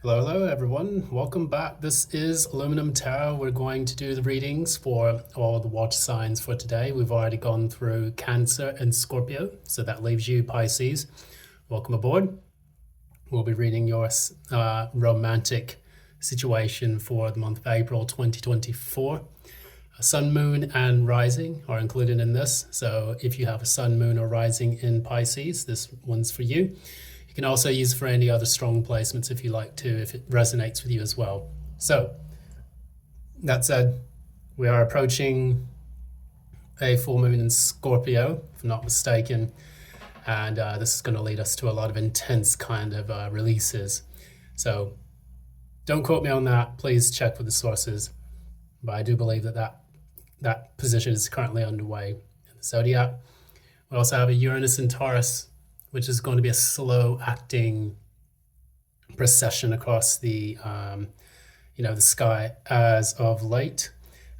Hello everyone. Welcome back. This is Aluminum Tarot. We're going to do the readings for all the water signs for today. We've already gone through Cancer and Scorpio, so that leaves you Pisces. Welcome aboard. We'll be reading your romantic situation for the month of April 2024. Sun, moon, and rising are included in this. So if you have a sun, moon, or rising in Pisces, this one's for you. You can also use it for any other strong placements if you like to, if it resonates with you as well. So, that said, we are approaching a full moon in Scorpio, if I'm not mistaken, and this is going to lead us to a lot of intense kind of releases. So, don't quote me on that. Please check with the sources. But I do believe that position is currently underway in the zodiac. We also have a Uranus in Taurus, which is going to be a slow acting procession across the the sky as of late.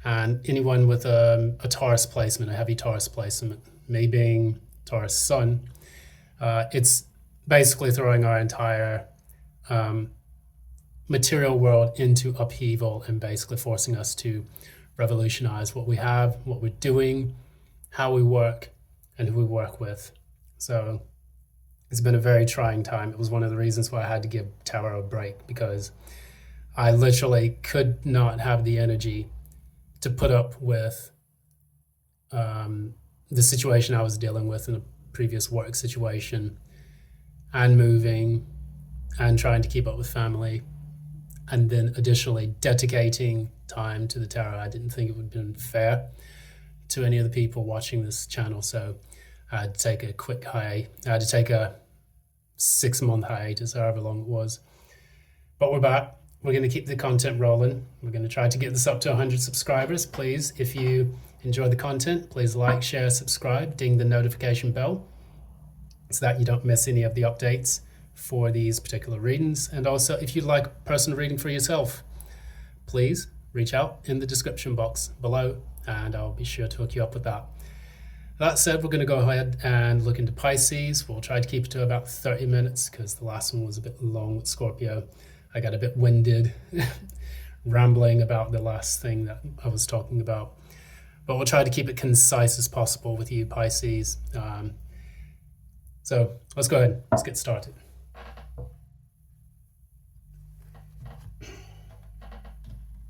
And anyone with a Taurus placement, a heavy Taurus placement, me being Taurus sun, it's basically throwing our entire material world into upheaval and basically forcing us to revolutionize what we have, what we're doing, how we work, and who we work with. So it's been a very trying time. It was one of the reasons why I had to give tarot a break, because I literally could not have the energy to put up with the situation I was dealing with in a previous work situation, and moving and trying to keep up with family, and then additionally dedicating time to the tarot. I didn't think it would have been fair to any of the people watching this channel, so I had to take a quick hiatus. I had to take a 6-month hiatus, however long it was. But we're back. We're going to keep the content rolling. We're going to try to get this up to 100 subscribers. Please, if you enjoy the content, please like, share, subscribe, ding the notification bell so that you don't miss any of the updates for these particular readings. And also, if you'd like a personal reading for yourself, please reach out in the description box below and I'll be sure to hook you up with that. That said, we're going to go ahead and look into Pisces. We'll try to keep it to about 30 minutes because the last one was a bit long with Scorpio. I got a bit winded rambling about the last thing that I was talking about. But we'll try to keep it concise as possible with you, Pisces. So let's go ahead. Let's get started.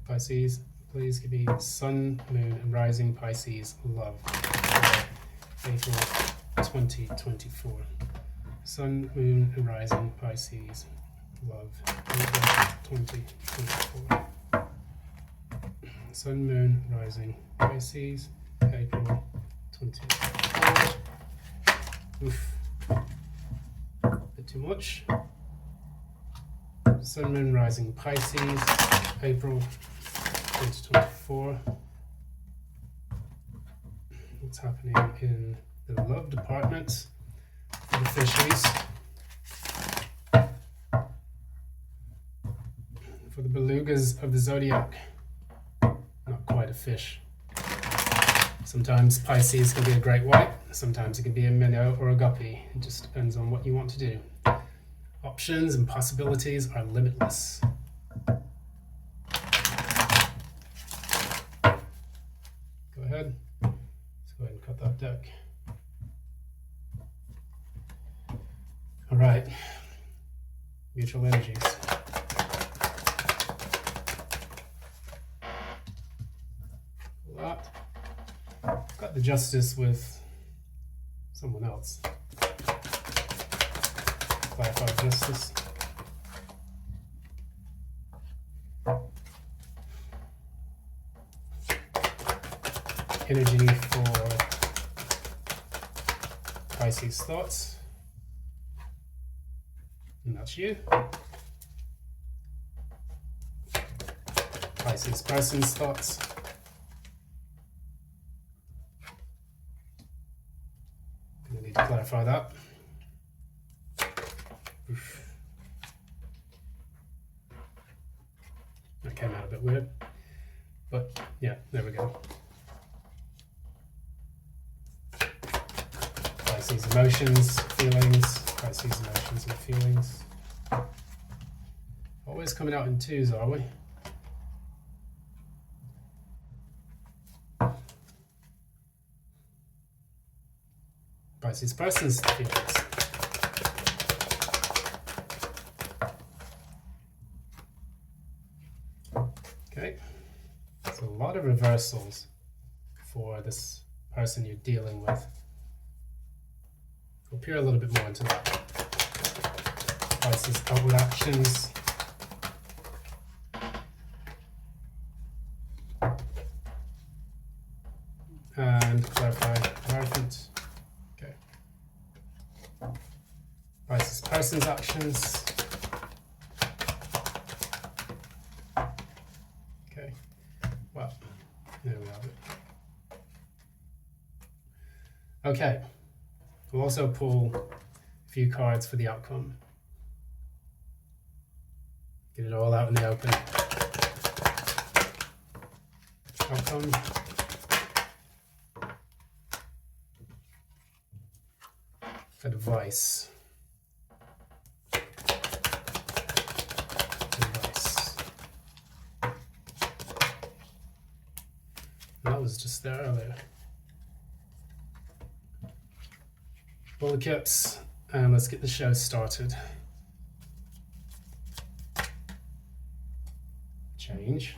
Pisces, please give me sun, moon, and rising Pisces love. April 2024. Sun, moon, and rising Pisces love. April 2024. Sun, moon, rising Pisces, April 2024. Oof. Bit too much. Sun, moon, rising Pisces, April 2024. What's happening in the love department for the fishes? For the belugas of the zodiac, not quite a fish. Sometimes Pisces can be a great white, sometimes it can be a minnow or a guppy. It just depends on what you want to do. Options and possibilities are limitless. Go ahead. Go ahead and cut that deck. All right, mutual energies. That. Got the justice with someone else. Clarify justice. Energy for Pisces thoughts, and that's you. Pisces person's thoughts. Gonna need to clarify that. Oof. That came out a bit weird, but yeah, there we go. Pisces emotions, feelings, Pisces emotions and feelings. always coming out in twos, are we? Pisces person's feelings. Okay, so a lot of reversals for this person you're dealing with. We'll peer a little bit more into that. Pisces outward actions. And clarify environment. Okay. Pisces person's actions. Okay. Well, there we have it. Okay. We'll also pull a few cards for the outcome. Get it all out in the open. Outcome. Advice. Advice. That was just there earlier. Full of Cups, and let's get the show started. Change.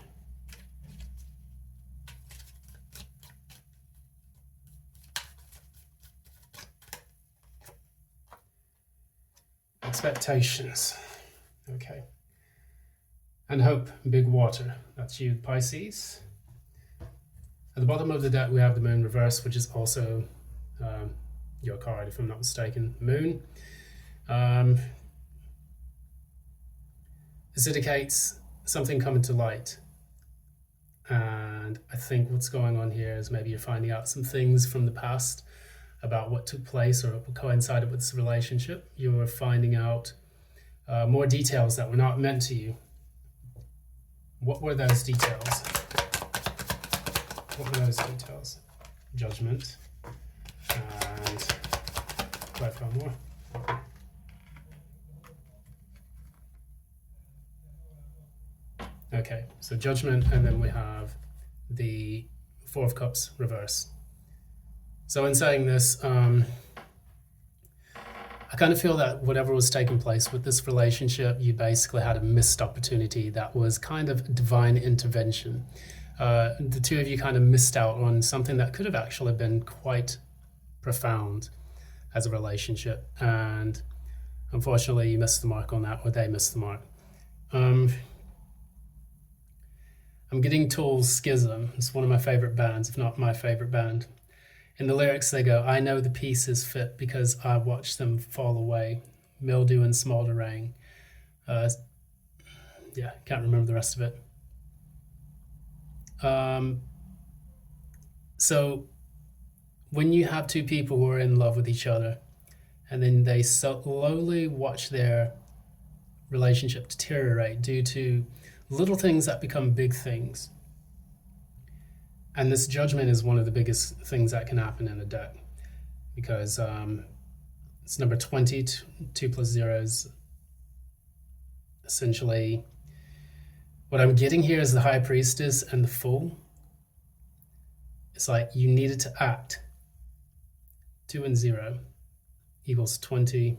Expectations. Okay. And hope, big water. That's you, Pisces. At the bottom of the deck, we have the moon reverse, which is also your card, if I'm not mistaken. Moon. This indicates something coming to light. And I think what's going on here is maybe you're finding out some things from the past about what took place or what coincided with this relationship. You're finding out more details that were not meant to you. What were those details? What were those details? Judgment. And clarify more. Okay, so Judgment, and then we have the Four of Cups reverse. So in saying this, I kind of feel that whatever was taking place with this relationship, you basically had a missed opportunity that was kind of divine intervention. The two of you kind of missed out on something that could have actually been quite profound as a relationship. And unfortunately, you missed the mark on that, or they missed the mark. I'm getting Tool's Schism. It's one of my favorite bands, if not my favorite band. In the lyrics, they go, I know the pieces fit because I watched them fall away, mildew and smoldering. Yeah, can't remember the rest of it. So when you have two people who are in love with each other, and then they slowly watch their relationship deteriorate due to little things that become big things. And this Judgment is one of the biggest things that can happen in a deck, because it's number 20, 2 plus 0 is essentially, what I'm getting here is the High Priestess and the Fool. It's like you needed to act. 2 and 0 equals 20.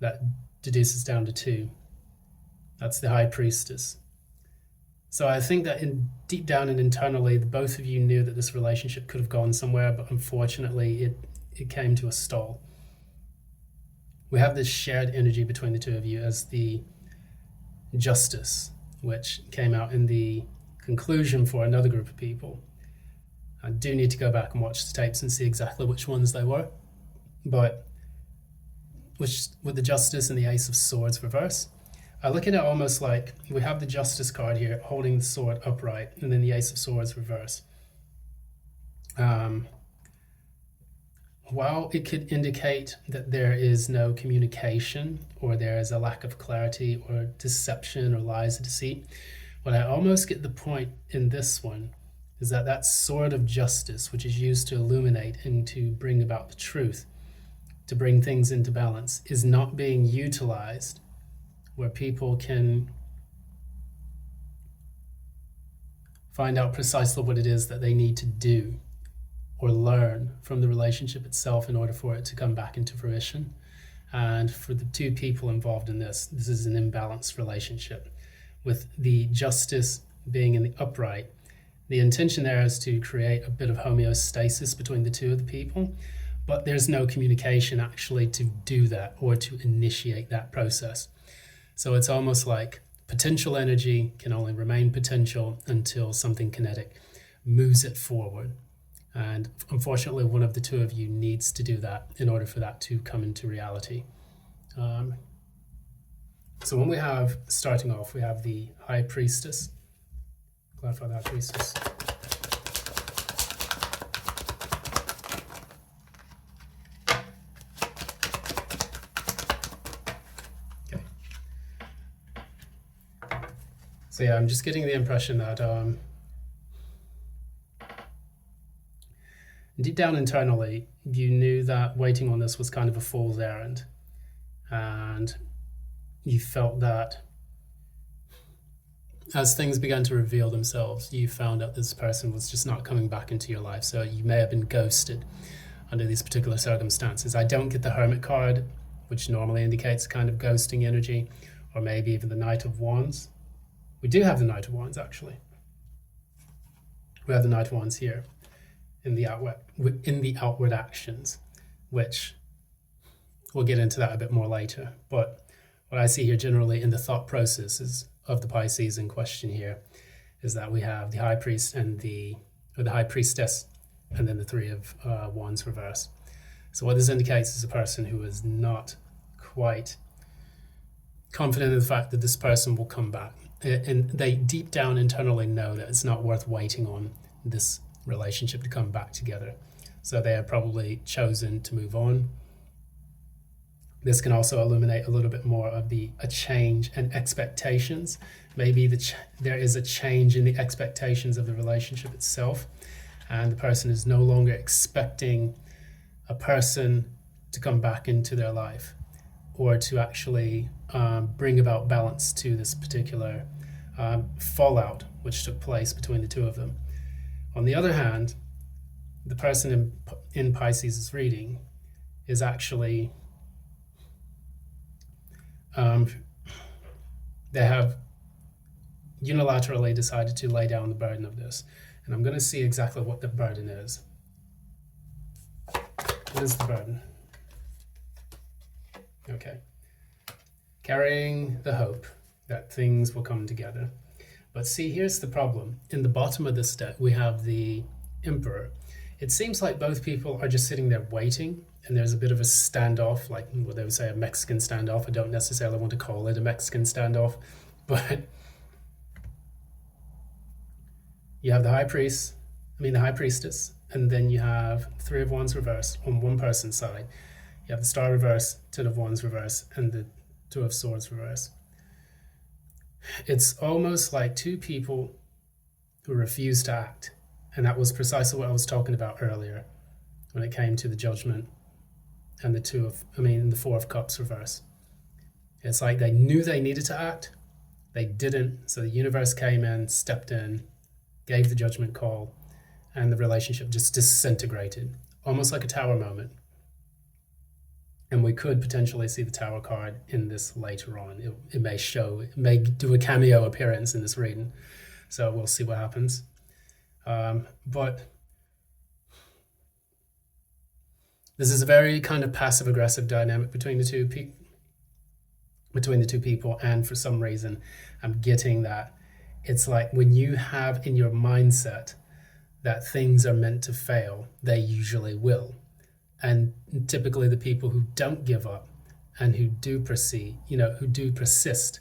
That deduces down to 2. That's the High Priestess. So I think that deep down and internally, the both of you knew that this relationship could have gone somewhere, but unfortunately it came to a stall. We have this shared energy between the two of you as the Justice, which came out in the conclusion for another group of people. I do need to go back and watch the tapes and see exactly which ones they were. But with the Justice and the Ace of Swords reverse, I look at it almost like we have the Justice card here holding the sword upright, and then the Ace of Swords reverse. While it could indicate that there is no communication, or there is a lack of clarity, or deception, or lies or deceit, what I almost get the point in this one is that that sword of justice, which is used to illuminate and to bring about the truth, to bring things into balance, is not being utilized where people can find out precisely what it is that they need to do or learn from the relationship itself in order for it to come back into fruition. And for the two people involved in this is an imbalanced relationship. With the justice being in the upright, the intention there is to create a bit of homeostasis between the two of the people, but there's no communication actually to do that or to initiate that process. So it's almost like potential energy can only remain potential until something kinetic moves it forward. And unfortunately, one of the two of you needs to do that in order for that to come into reality. So when we have, starting off, we have the High Priestess. Clarify the High Priestess. Okay. So yeah, I'm just getting the impression that deep down internally, you knew that waiting on this was kind of a fool's errand. And you felt that as things began to reveal themselves, you found out this person was just not coming back into your life. So you may have been ghosted under these particular circumstances. I don't get the Hermit card, which normally indicates kind of ghosting energy, or maybe even the Knight of Wands. We do have the Knight of Wands, actually. We have the Knight of Wands here in the outward actions, which we'll get into that a bit more later. But what I see here generally in the thought processes of the Pisces in question here is that we have the High Priest and the High Priestess, and then the Three of Wands reversed. So what this indicates is a person who is not quite confident in the fact that this person will come back. And they deep down internally know that it's not worth waiting on this relationship to come back together. So they have probably chosen to move on. This can also illuminate a little bit more of a change in expectations. Maybe there is a change in the expectations of the relationship itself, and the person is no longer expecting a person to come back into their life or to actually bring about balance to this particular fallout which took place between the two of them. On the other hand, the person in Pisces' reading is actually they have unilaterally decided to lay down the burden of this. And I'm going to see exactly what the burden is. What is the burden? Okay. Carrying the hope that things will come together. But see, here's the problem. In the bottom of this deck, we have the Emperor. It seems like both people are just sitting there waiting, and there's a bit of a standoff, like what they would say a Mexican standoff. I don't necessarily want to call it a Mexican standoff, but you have the High Priestess, and then you have Three of Wands reversed on one person's side. You have the Star reverse, Ten of Wands reverse, and the Two of Swords reverse. It's almost like two people who refuse to act. And that was precisely what I was talking about earlier when it came to the Judgment and the Four of Cups reverse. It's like they knew they needed to act. They didn't. So the universe came in, stepped in, gave the judgment call, and the relationship just disintegrated, almost like a Tower moment. And we could potentially see the Tower card in this later on. It may do a cameo appearance in this reading. So we'll see what happens. But this is a very kind of passive-aggressive dynamic between the two people, and for some reason, I'm getting that it's like when you have in your mindset that things are meant to fail, they usually will. And typically the people who don't give up and who do proceed, who do persist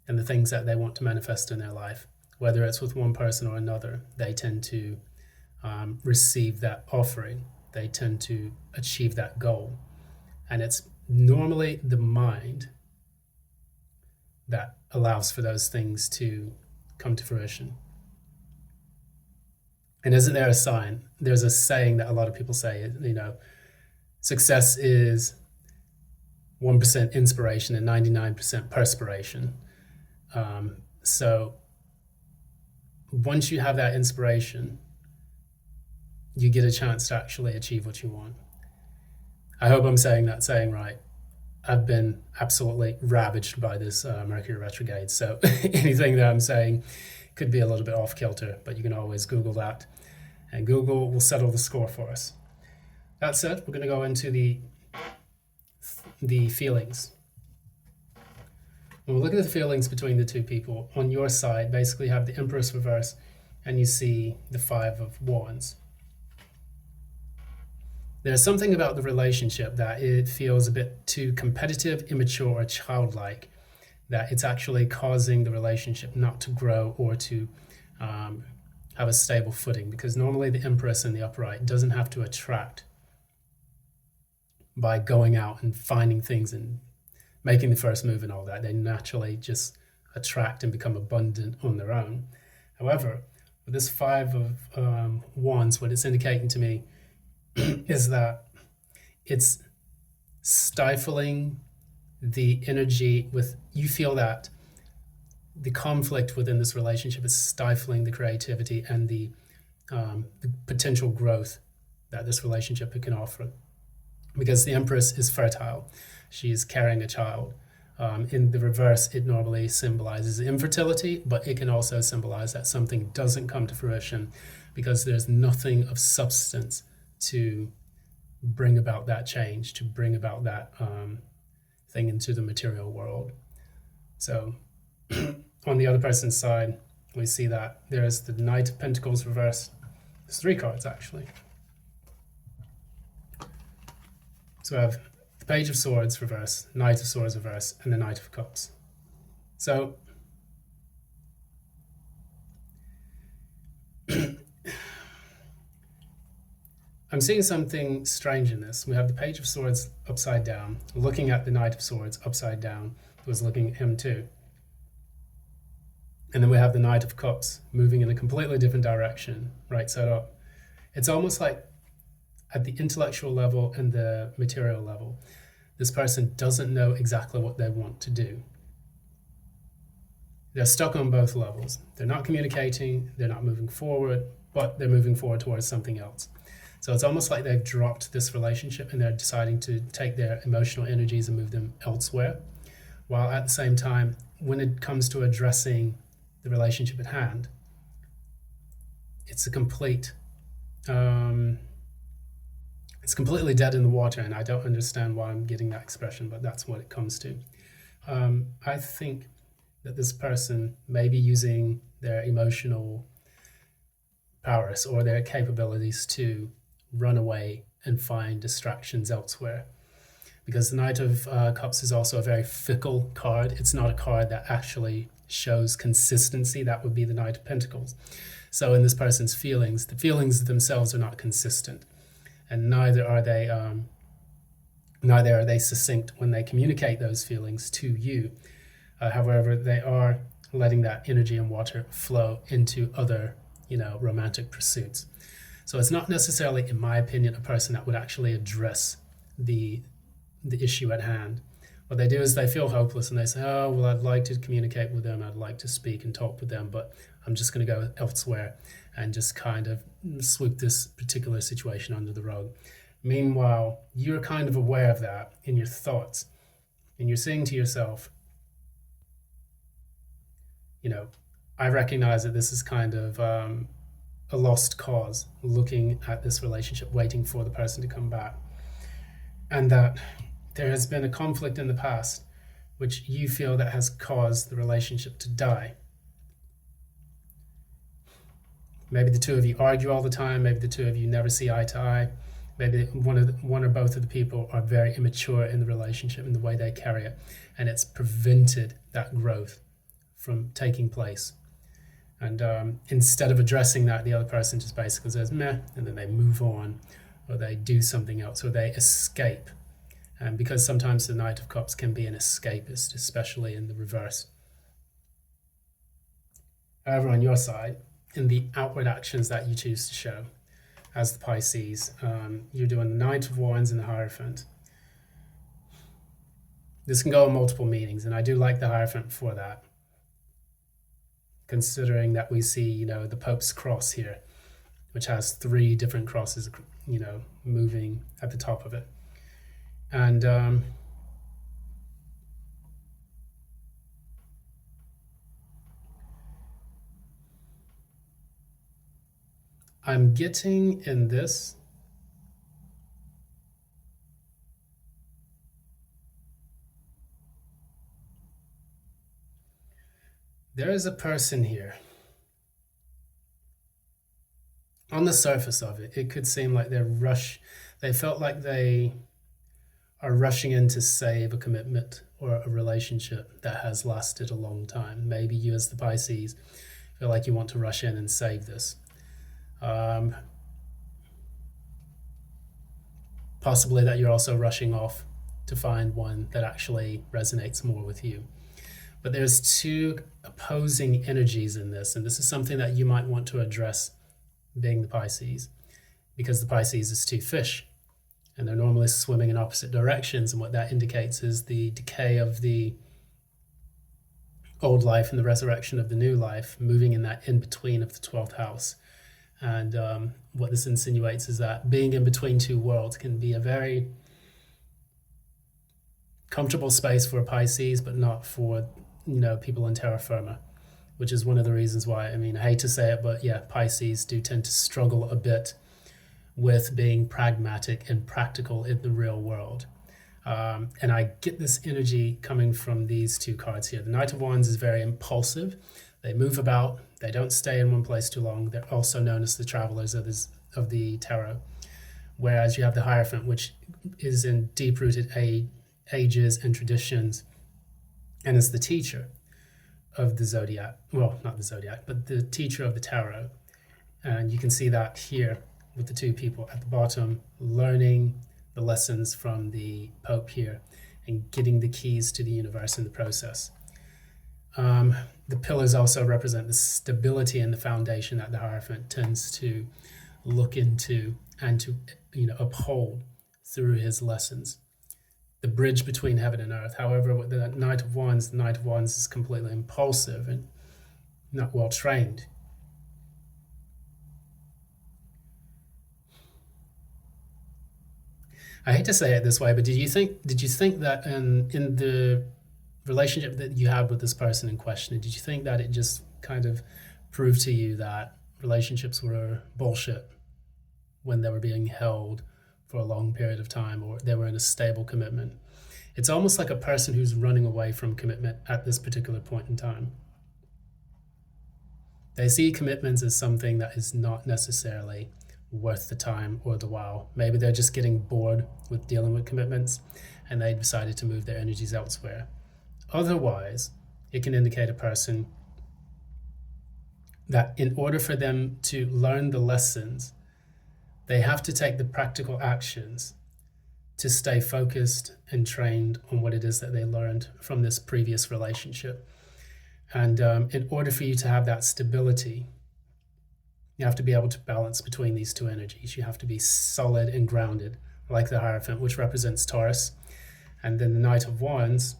in the things that they want to manifest in their life, whether it's with one person or another, they tend to receive that offering. They tend to achieve that goal. And it's normally the mind that allows for those things to come to fruition. And isn't there a sign? There's a saying that a lot of people say, success is 1% inspiration and 99% perspiration. So once you have that inspiration, you get a chance to actually achieve what you want. I hope I'm saying right. I've been absolutely ravaged by this Mercury retrograde. So anything that I'm saying could be a little bit off kilter, but you can always Google that, and Google will settle the score for us. That said, we're going to go into the feelings. When we look at the feelings between the two people, on your side, basically you have the Empress reverse, and you see the Five of Wands. There's something about the relationship that it feels a bit too competitive, immature, or childlike, that it's actually causing the relationship not to grow or to have a stable footing, because normally the Empress in the upright doesn't have to attract by going out and finding things and making the first move and all that. They naturally just attract and become abundant on their own. However, with this Five of Wands, what it's indicating to me is that it's stifling the energy you feel that the conflict within this relationship is stifling the creativity and the potential growth that this relationship can offer. Because the Empress is fertile. She is carrying a child. In the reverse, it normally symbolizes infertility, but it can also symbolize that something doesn't come to fruition because there's nothing of substance to bring about that change, to bring about that thing into the material world. So on the other person's side, we see that there's the Knight of Pentacles reversed. There's 3 cards actually. So we have the Page of Swords reversed, Knight of Swords reversed, and the Knight of Cups. So I'm seeing something strange in this. We have the Page of Swords upside down, looking at the Knight of Swords upside down, who was looking at him too. And then we have the Knight of Cups moving in a completely different direction, right side up. It's almost like at the intellectual level and the material level, this person doesn't know exactly what they want to do. They're stuck on both levels. They're not communicating, they're not moving forward, but they're moving forward towards something else. So it's almost like they've dropped this relationship and they're deciding to take their emotional energies and move them elsewhere. While at the same time, when it comes to addressing the relationship at hand, it's completely dead in the water, and I don't understand why I'm getting that expression, but that's what it comes to. I think that this person may be using their emotional prowess or their capabilities to run away and find distractions elsewhere. Because the Knight of Cups is also a very fickle card. It's not a card that actually shows consistency. That would be the Knight of Pentacles. So in this person's feelings, the feelings themselves are not consistent, and neither are they succinct when they communicate those feelings to you. However, they are letting that energy and water flow into other, romantic pursuits. So it's not necessarily, in my opinion, a person that would actually address the issue at hand. What they do is they feel hopeless and they say, oh, well, I'd like to communicate with them, I'd like to speak and talk with them, but I'm just going to go elsewhere and just kind of sweep this particular situation under the rug. Meanwhile, you're kind of aware of that in your thoughts, and you're saying to yourself, I recognize that this is kind of a lost cause, looking at this relationship, waiting for the person to come back, and that there has been a conflict in the past which you feel that has caused the relationship to die. Maybe the two of you argue all the time. Maybe the two of you never see eye to eye. Maybe one or both of the people are very immature in the relationship in the way they carry it, and it's prevented that growth from taking place. And instead of addressing that, the other person just basically says meh, and then they move on, or they do something else, or they escape. And because sometimes the Knight of Cups can be an escapist, especially in the reverse. However, on your side, in the outward actions that you choose to show as the Pisces, you're doing the Knight of Wands and the Hierophant. This can go in multiple meanings, and I do like the Hierophant for that, considering that we see, the Pope's cross here, which has 3 different crosses, moving at the top of it. And I'm getting in this, there is a person here. On the surface of it, it could seem like they felt like they are rushing in to save a commitment or a relationship that has lasted a long time. Maybe you, as the Pisces, feel like you want to rush in and save this. Possibly that you're also rushing off to find one that actually resonates more with you. But there's 2 opposing energies in this, and this is something that you might want to address, being the Pisces, because the Pisces is 2 fish, and they're normally swimming in opposite directions, and what that indicates is the decay of the old life and the resurrection of the new life, moving in that in-between of the 12th house. And what this insinuates is that being in between 2 worlds can be a very comfortable space for a Pisces, but not for, people in terra firma, which is one of the reasons why, I hate to say it, but yeah, Pisces do tend to struggle a bit with being pragmatic and practical in the real world. And I get this energy coming from these 2 cards here. The Knight of Wands is very impulsive. They move about. They don't stay in one place too long. They're also known as the travelers of the tarot. Whereas you have the Hierophant, which is in deep-rooted ages and traditions, and is the teacher of the zodiac. Well, not the zodiac, but the teacher of the tarot. And you can see that here with the 2 people at the bottom, learning the lessons from the Pope here and getting the keys to the universe in the process. The pillars also represent the stability and the foundation that the Hierophant tends to look into and to uphold through his lessons. The bridge between heaven and earth. However, with the Knight of Wands is completely impulsive and not well trained. I hate to say it this way, but did you think that in the relationship that you had with this person in question, did you think that it just kind of proved to you that relationships were bullshit when they were being held for a long period of time, or they were in a stable commitment? It's almost like a person who's running away from commitment at this particular point in time. They see commitments as something that is not necessarily worth the time or the while. Maybe they're just getting bored with dealing with commitments and they decided to move their energies elsewhere. Otherwise, it can indicate a person that in order for them to learn the lessons, they have to take the practical actions to stay focused and trained on what it is that they learned from this previous relationship. And in order for you to have that stability, you have to be able to balance between these 2 energies. You have to be solid and grounded, like the Hierophant, which represents Taurus. And then the Knight of Wands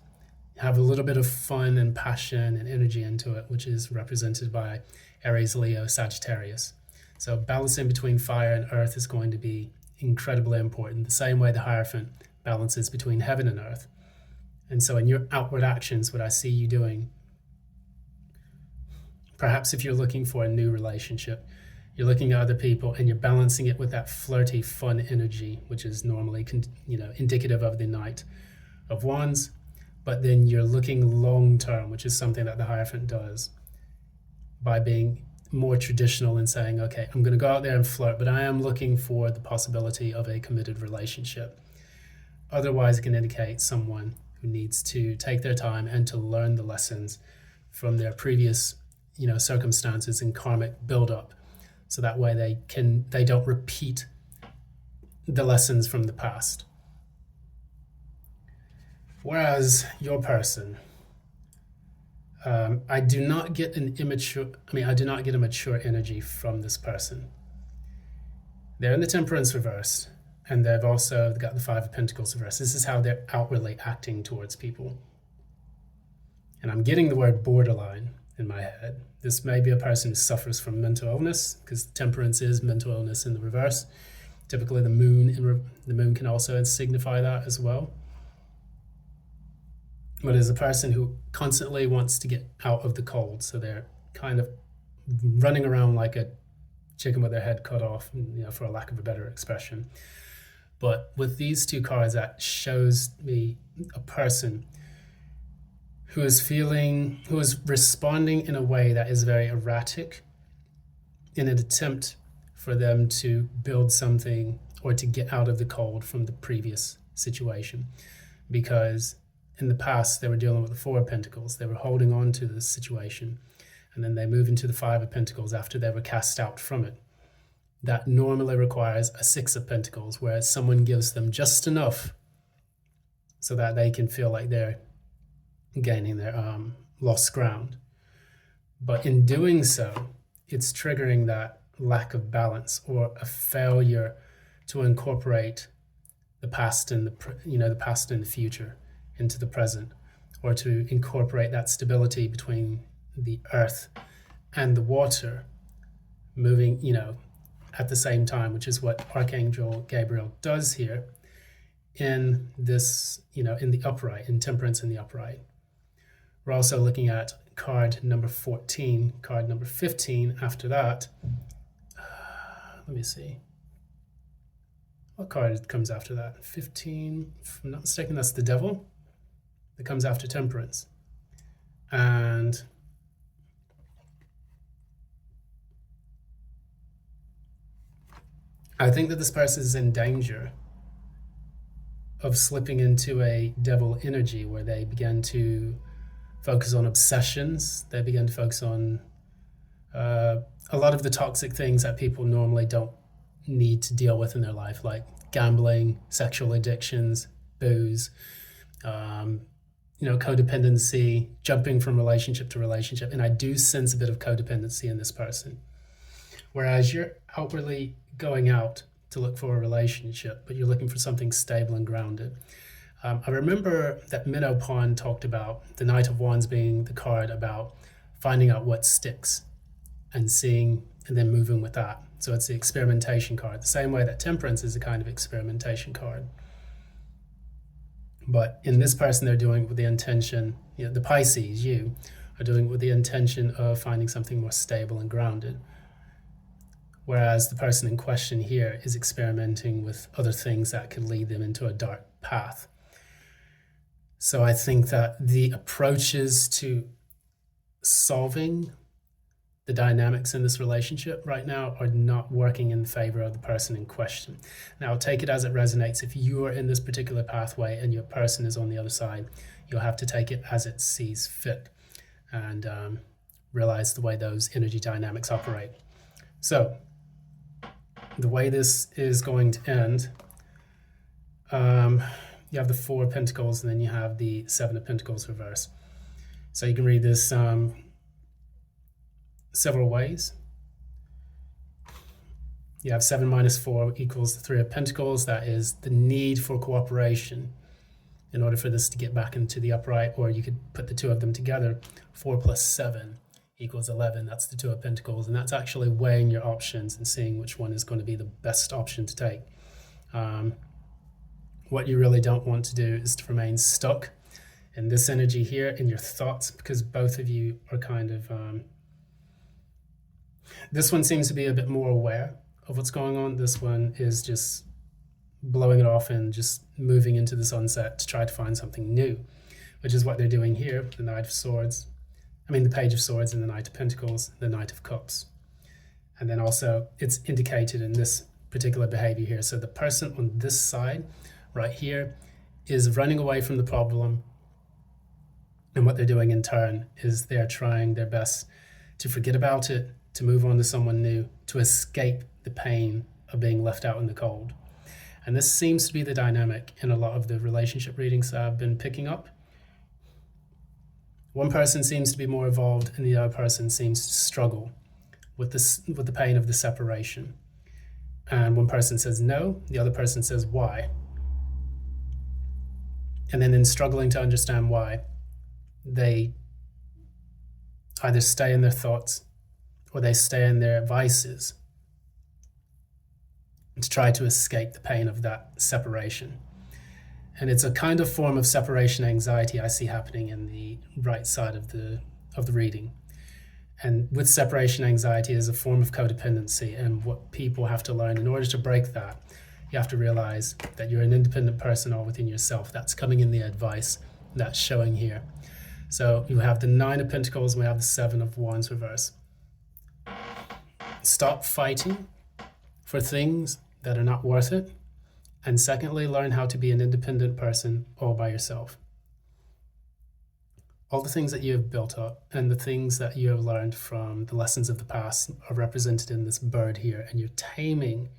have a little bit of fun and passion and energy into it, which is represented by Aries, Leo, Sagittarius. So balancing between fire and earth is going to be incredibly important, the same way the Hierophant balances between heaven and earth. And so in your outward actions, what I see you doing, perhaps if you're looking for a new relationship, you're looking at other people and you're balancing it with that flirty, fun energy, which is normally, indicative of the Knight of Wands. But then you're looking long term, which is something that the Hierophant does by being more traditional and saying, okay, I'm going to go out there and flirt, but I am looking for the possibility of a committed relationship. Otherwise, it can indicate someone who needs to take their time and to learn the lessons from their previous, circumstances and karmic buildup, so that way they don't repeat the lessons from the past. Whereas your person, I do not get a mature energy from this person. They're in the Temperance reverse. And they've also got the Five of Pentacles reversed. This is how they're outwardly acting towards people. And I'm getting the word borderline in my head. This may be a person who suffers from mental illness, because Temperance is mental illness in the reverse. Typically the moon can also signify that as well. But as a person who constantly wants to get out of the cold, so they're kind of running around like a chicken with their head cut off, for a lack of a better expression. But with these two cards, that shows me a person who is responding in a way that is very erratic in an attempt for them to build something or to get out of the cold from the previous situation. Because in the past, they were dealing with the Four of Pentacles. They were holding on to this situation. And then they move into the Five of Pentacles after they were cast out from it. That normally requires a Six of Pentacles, where someone gives them just enough so that they can feel like they're gaining their lost ground. But in doing so, it's triggering that lack of balance, or a failure to incorporate the past and the past and the future into the present, or to incorporate that stability between the earth and the water moving, at the same time, which is what Archangel Gabriel does here in this, in the upright, in Temperance in the upright. We're also looking at card number 14, card number 15 after that. Let me see. What card comes after that? 15, if I'm not mistaken, that's the Devil. That comes after Temperance. And I think that this person is in danger of slipping into a devil energy, where they begin to focus on obsessions. They begin to focus on a lot of the toxic things that people normally don't need to deal with in their life, like gambling, sexual addictions, booze, codependency, jumping from relationship to relationship. And I do sense a bit of codependency in this person. Whereas you're outwardly going out to look for a relationship, but you're looking for something stable and grounded. I remember that Minnow Pond talked about the Knight of Wands being the card about finding out what sticks and seeing and then moving with that. So it's the experimentation card, the same way that Temperance is a kind of experimentation card. But in this person, they're doing it with the intention, the Pisces, you, are doing it with the intention of finding something more stable and grounded. Whereas the person in question here is experimenting with other things that could lead them into a dark path. So I think that the approaches to solving the dynamics in this relationship right now are not working in favor of the person in question. Now, take it as it resonates. If you are in this particular pathway and your person is on the other side, you'll have to take it as it sees fit and realize the way those energy dynamics operate. So the way this is going to end, you have the Four of Pentacles, and then you have the Seven of Pentacles reverse. So you can read this several ways. You have 7 minus 4 equals the Three of Pentacles. That is the need for cooperation in order for this to get back into the upright, or you could put the two of them together. 4 plus 7 equals 11. That's the Two of Pentacles, and that's actually weighing your options and seeing which one is going to be the best option to take. What you really don't want to do is to remain stuck in this energy here in your thoughts, because both of you are kind of this one seems to be a bit more aware of what's going on. This one is just blowing it off and just moving into the sunset to try to find something new, which is what they're doing here. The Knight of Swords, the Page of Swords, and the Knight of Pentacles, the Knight of Cups. And then also it's indicated in this particular behavior here. So the person on this side right here is running away from the problem, and what they're doing in turn is they're trying their best to forget about it, to move on to someone new, to escape the pain of being left out in the cold. And this seems to be the dynamic in a lot of the relationship readings that I've been picking up. One person seems to be more evolved, and the other person seems to struggle with the pain of the separation. And one person says no, the other person says why. And then in struggling to understand why, they either stay in their thoughts or they stay in their vices to try to escape the pain of that separation. And it's a kind of form of separation anxiety I see happening in the right side of the reading. And with separation anxiety is a form of codependency, and what people have to learn in order to break that, you have to realize that you're an independent person all within yourself. That's coming in the advice that's showing here. So you have the 9 of Pentacles and we have the 7 of Wands reverse. Stop fighting for things that are not worth it. And secondly, learn how to be an independent person all by yourself. All the things that you have built up and the things that you have learned from the lessons of the past are represented in this bird here, and you're taming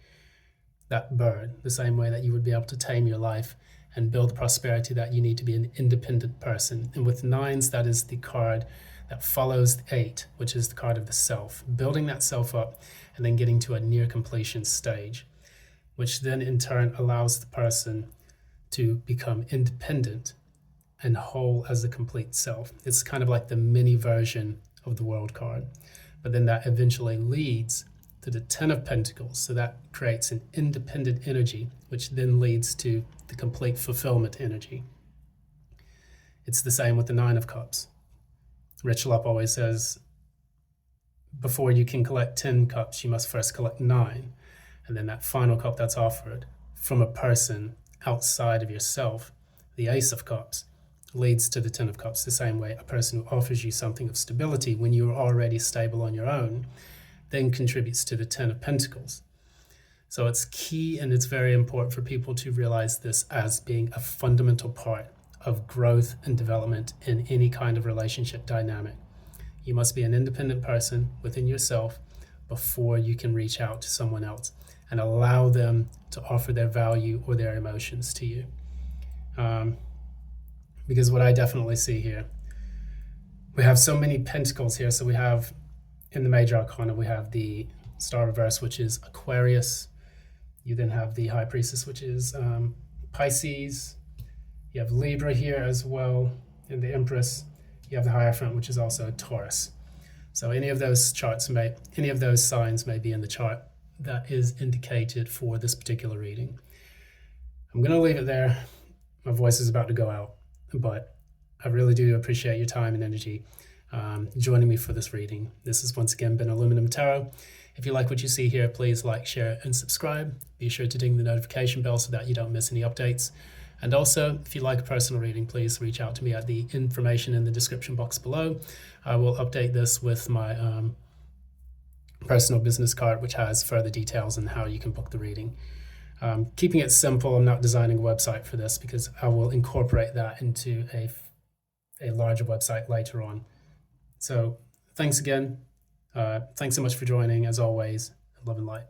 that bird the same way that you would be able to tame your life and build prosperity, that you need to be an independent person. And with 9s, that is the card that follows the 8, which is the card of the self, building that self up and then getting to a near completion stage, which then in turn allows the person to become independent and whole as a complete self. It's kind of like the mini version of the World card. But then that eventually leads to the 10 of Pentacles. So that creates an independent energy, which then leads to the complete fulfillment energy. It's the same with the 9 of Cups. Rich Lup always says, before you can collect 10 cups, you must first collect 9. And then that final cup that's offered from a person outside of yourself, the Ace of Cups, leads to the 10 of Cups. The same way a person who offers you something of stability when you're already stable on your own then contributes to the 10 of Pentacles. So it's key, and it's very important for people to realize this as being a fundamental part of growth and development in any kind of relationship dynamic. You must be an independent person within yourself before you can reach out to someone else and allow them to offer their value or their emotions to you. Because what I definitely see here, we have so many pentacles here. So we have, in the major arcana, we have the star reverse, which is Aquarius. You then have the high priestess, which is Pisces. You have Libra here as well, and the Empress. You have the Hierophant, which is also Taurus. So any of those signs may be in the chart that is indicated for this particular reading. I'm going to leave it there. My voice is about to go out, but I really do appreciate your time and energy joining me for this reading. This has once again been Aluminum Tarot. If you like what you see here, please like, share, and subscribe. Be sure to ding the notification bell so that you don't miss any updates. And also, if you like a personal reading, please reach out to me at the information in the description box below. I will update this with my personal business card, which has further details on how you can book the reading. Keeping it simple, I'm not designing a website for this because I will incorporate that into a larger website later on. So thanks again. Thanks so much for joining. As always, love and light.